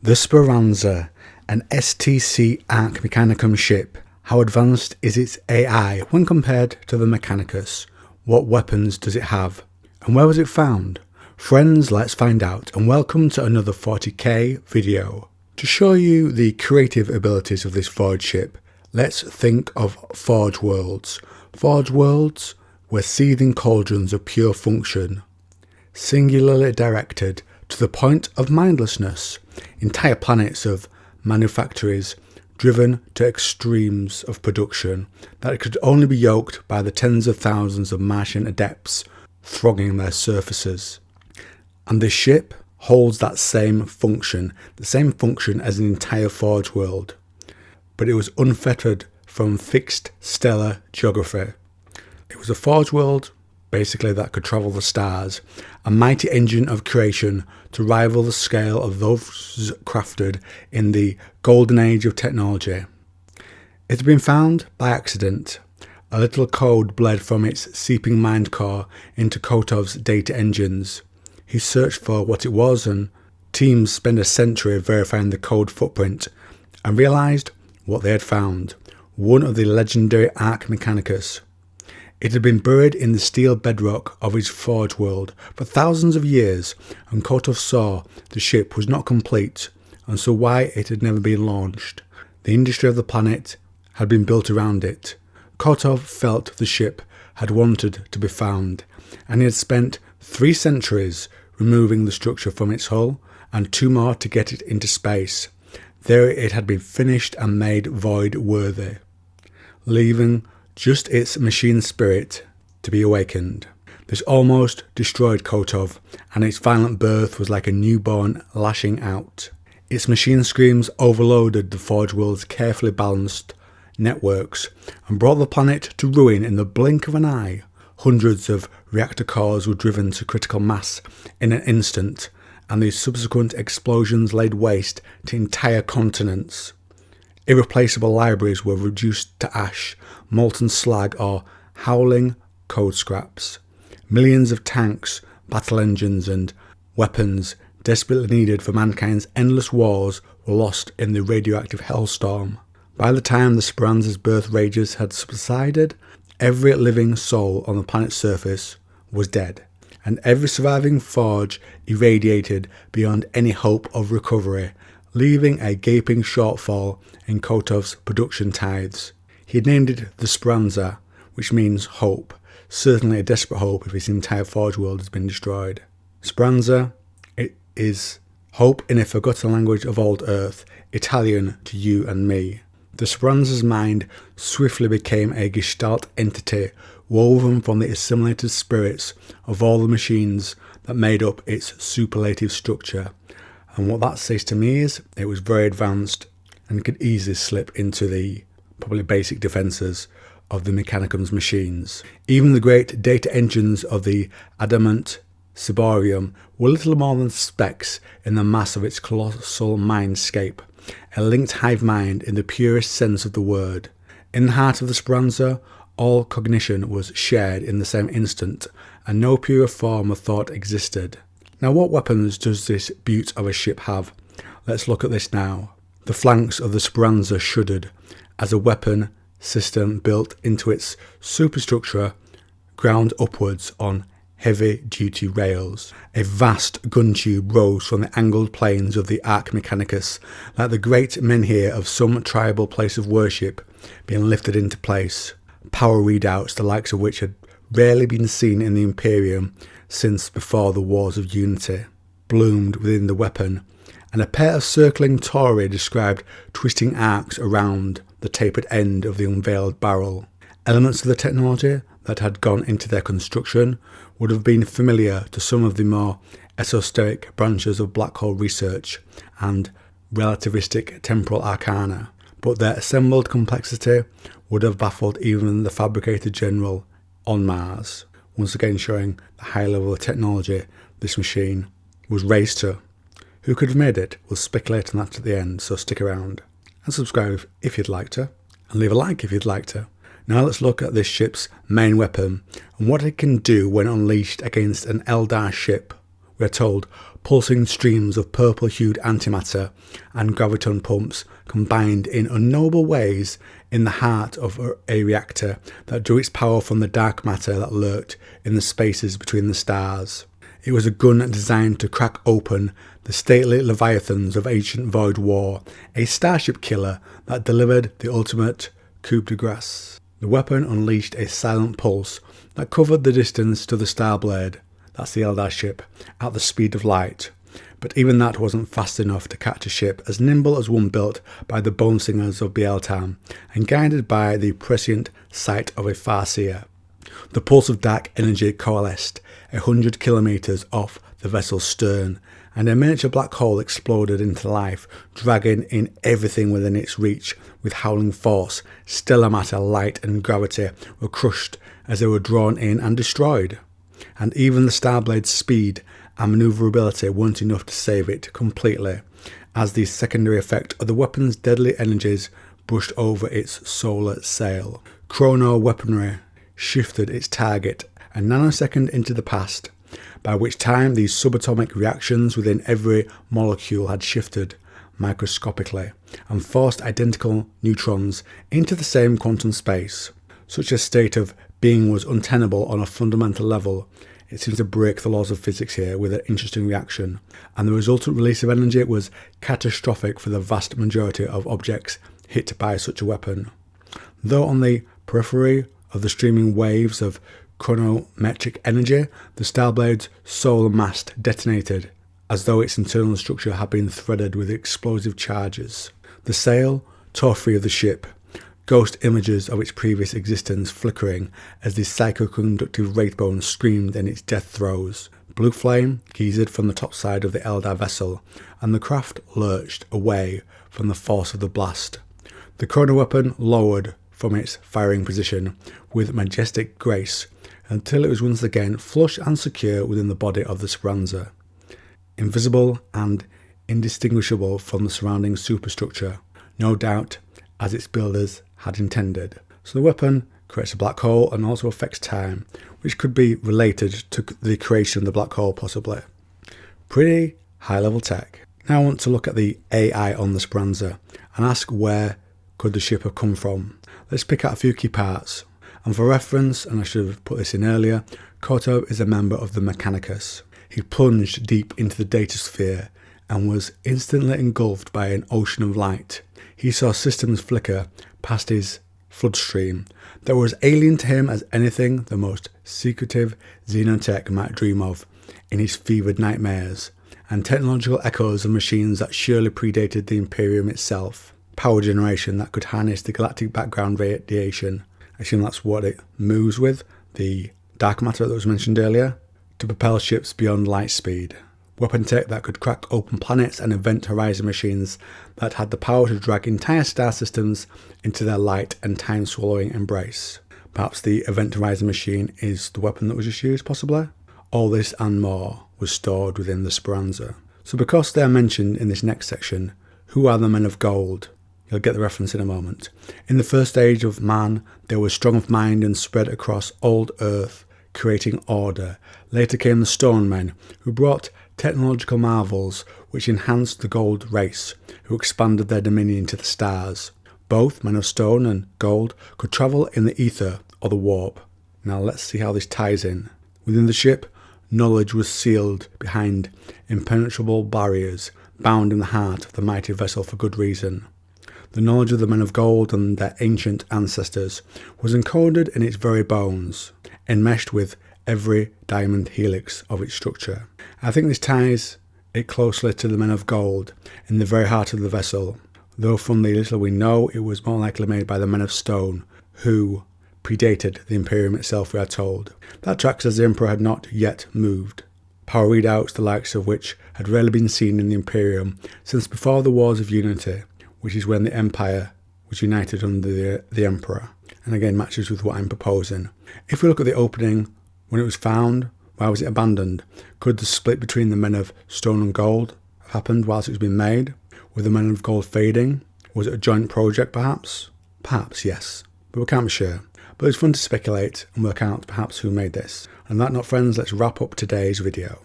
The Speranza, an STC Arc Mechanicum ship. How advanced is its AI when compared to the Mechanicus? What weapons does it have? And where was it found? Friends, let's find out, and welcome to another 40k video. To show you the creative abilities of this Forge ship, let's think of Forge worlds. Forge worlds were seething cauldrons of pure function, singularly directed to the point of mindlessness, entire planets of manufactories driven to extremes of production that could only be yoked by the tens of thousands of Martian adepts thronging their surfaces. And this ship holds that same function, the same function as an entire Forge world, but it was unfettered from fixed stellar geography. It was a Forge world, basically, that could travel the stars, a mighty engine of creation to rival the scale of those crafted in the golden age of technology. It had been found by accident. A little code bled from its seeping mind core into Kotov's data engines. He searched for what it was, and teams spent a century verifying the code footprint and realised what they had found: one of the legendary Arc Mechanicus. It had been buried in the steel bedrock of his Forge world for thousands of years, and Kotov saw the ship was not complete, and so why it had never been launched. The industry of the planet had been built around it. Kotov felt the ship had wanted to be found, and he had spent 3 centuries removing the structure from its hull, and 2 more to get it into space. There it had been finished and made void-worthy, leaving just its machine spirit to be awakened. This almost destroyed Kotov, and its violent birth was like a newborn lashing out. Its machine screams overloaded the Forge world's carefully balanced networks and brought the planet to ruin in the blink of an eye. Hundreds of reactor cores were driven to critical mass in an instant, and the subsequent explosions laid waste to entire continents. Irreplaceable libraries were reduced to ash, molten slag, or howling code scraps. Millions of tanks, battle engines, and weapons desperately needed for mankind's endless wars were lost in the radioactive hellstorm. By the time the Speranza's birth rages had subsided, every living soul on the planet's surface was dead, and every surviving Forge irradiated beyond any hope of recovery, leaving a gaping shortfall in Kotov's production tithes. He had named it the Speranza, which means hope, certainly a desperate hope if his entire Forge world has been destroyed. Speranza, it is hope in a forgotten language of old Earth, Italian to you and me. The Speranza's mind swiftly became a gestalt entity woven from the assimilated spirits of all the machines that made up its superlative structure. And what that says to me is it was very advanced and could easily slip into the probably basic defences of the Mechanicum's machines. Even the great data engines of the adamant ciborium were little more than specks in the mass of its colossal mindscape, a linked hive mind in the purest sense of the word. In the heart of the Speranza, all cognition was shared in the same instant, and no purer form of thought existed. Now, what weapons does this beaut of a ship have? Let's look at this now. The flanks of the Speranza shuddered as a weapon system built into its superstructure ground upwards on heavy-duty rails. A vast gun tube rose from the angled planes of the Arc Mechanicus, like the great menhir of some tribal place of worship being lifted into place. Power readouts, the likes of which had rarely been seen in the Imperium since before the Wars of Unity, bloomed within the weapon, and a pair of circling tori described twisting arcs around the tapered end of the unveiled barrel. Elements of the technology that had gone into their construction would have been familiar to some of the more esoteric branches of Blackhole research and relativistic temporal arcana, but their assembled complexity would have baffled even the fabricator general on Mars, once again showing the high level of technology this machine was raised to. Who could have made it? We'll speculate on that at the end, so stick around and subscribe if you'd like to, and leave a like if you'd like to. Now let's look at this ship's main weapon and what it can do when unleashed against an Eldar ship. We are told pulsing streams of purple-hued antimatter and graviton pumps combined in unknowable ways in the heart of a reactor that drew its power from the dark matter that lurked in the spaces between the stars. It was a gun designed to crack open the stately leviathans of ancient void war, a starship killer that delivered the ultimate coup de grace. The weapon unleashed a silent pulse that covered the distance to the Starblade, that's the Eldar ship, at the speed of light. But even that wasn't fast enough to catch a ship as nimble as one built by the bone singers of Bieltan and guided by the prescient sight of a farseer. The pulse of dark energy coalesced 100 kilometres off the vessel's stern, and a miniature black hole exploded into life, dragging in everything within its reach with howling force. Stellar matter, light and gravity were crushed as they were drawn in and destroyed. And even the Starblade's speed and manoeuvrability weren't enough to save it completely, as the secondary effect of the weapon's deadly energies brushed over its solar sail. Chrono weaponry shifted its target a nanosecond into the past, by which time these subatomic reactions within every molecule had shifted microscopically and forced identical neutrons into the same quantum space. Such a state of being was untenable on a fundamental level. It seems to break the laws of physics here with an interesting reaction, and the resultant release of energy was catastrophic for the vast majority of objects hit by such a weapon. Though on the periphery of the streaming waves of chronometric energy, the Starblade's solar mast detonated, as though its internal structure had been threaded with explosive charges. The sail tore free of the ship, ghost images of its previous existence flickering as the psychoconductive wraithbone screamed in its death throes. Blue flame geysered from the topside of the Eldar vessel, and the craft lurched away from the force of the blast. The chrono weapon lowered from its firing position with majestic grace until it was once again flush and secure within the body of the Speranza, invisible and indistinguishable from the surrounding superstructure, no doubt as its builders had intended. So the weapon creates a black hole and also affects time, which could be related to the creation of the black hole possibly. Pretty high level tech. Now I want to look at the AI on the Speranza and ask where could the ship have come from. Let's pick out a few key parts. And for reference, and I should have put this in earlier, Koto is a member of the Mechanicus. He plunged deep into the data sphere and was instantly engulfed by an ocean of light. He saw systems flicker past his floodstream that were as alien to him as anything the most secretive xenotech might dream of in his fevered nightmares, and technological echoes of machines that surely predated the Imperium itself. Power generation that could harness the galactic background radiation, I assume that's what it moves with, the dark matter that was mentioned earlier, to propel ships beyond light speed. Weapon tech that could crack open planets and event horizon machines that had the power to drag entire star systems into their light and time-swallowing embrace. Perhaps the event horizon machine is the weapon that was just used, possibly? All this and more was stored within the Speranza. So because they are mentioned in this next section, who are the Men of Gold? You'll get the reference in a moment. In the first age of man, they were strong of mind and spread across old Earth, creating order. Later came the Stone Men, who brought technological marvels which enhanced the gold race, who expanded their dominion to the stars. Both men of stone and gold could travel in the ether or the warp. Now let's see how this ties in. Within the ship, knowledge was sealed behind impenetrable barriers, bound in the heart of the mighty vessel for good reason. The knowledge of the Men of Gold and their ancient ancestors was encoded in its very bones, enmeshed with every diamond helix of its structure. I think this ties it closely to the Men of Gold in the very heart of the vessel, though from the little we know it was more likely made by the Men of Stone, who predated the Imperium itself, we are told. That tracks as the Emperor had not yet moved. Power readouts the likes of which had rarely been seen in the Imperium since before the Wars of Unity, which is when the Empire was united under the Emperor, and again matches with what I'm proposing. If we look at the opening, when it was found, why was it abandoned? Could the split between the Men of Stone and Gold have happened whilst it was being made? Were the Men of Gold fading? Was it a joint project perhaps? Perhaps, yes, but we can't be sure. But it's fun to speculate and work out perhaps who made this. And on that note, friends, let's wrap up today's video.